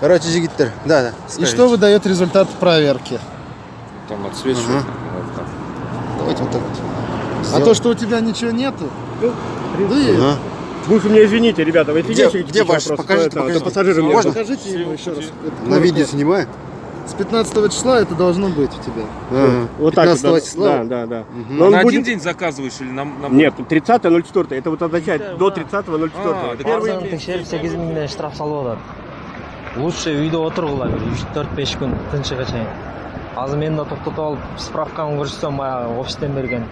Короче, жигиттер. Да. И что выдает результат проверки? Там отсвечивает. Давайте вот так вот. А то, что у тебя ничего нету? Ага. Вы уж меня извините, ребята, вы Где ваш? Покажите. пассажиры мне Можно? Покажите ему еще раз. На видео снимаю. С 15 числа это должно быть у тебя. Вот так 15 вот, числа? Да. Но на один день заказываешь или на... Нет, 30.04. Это вот означает до 30.04. Базаны текшерип 8 миңден штраф салып атат. Лучше үйдө отургула бир 3-4-5 күн тынчыга чейин. Азыр мени да токтотуп алып справканы көрсөтсөм баягы офистен берген.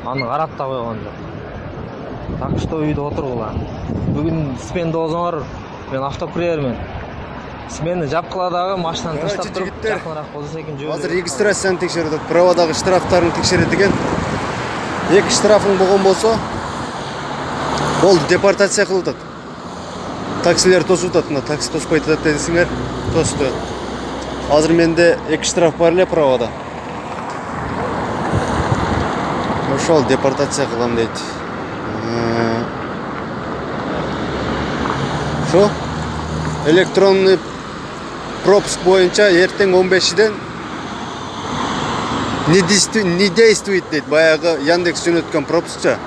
Аны карап да койгон жок. Так что үйдө отургула. Бүгүн сменде болсоңор мен автокурьермин. Сменни жапкыла дагы машинаны таштап туруп жакыныраак болсо экен жөө. Азыр регистрацияны текшерип атат. Праводагы штрафтарын текшерет экен. 2 штрафың болгон болсо, болду, депортация кылып атат. Таксилер тосуп атат, мына такси тоспойт атат десиңер, тосту. Азыр менде 2 штраф бар эле правода. Ошол депортация кылам дейт. Шо? Электронный пропуск боюнча эртең 15-ден не действует дейт. Баягы Яндекс жөнөткөн пропускча.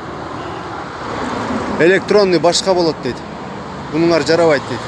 Электронный башка болот дейт. Bunlar жарабайт дейт.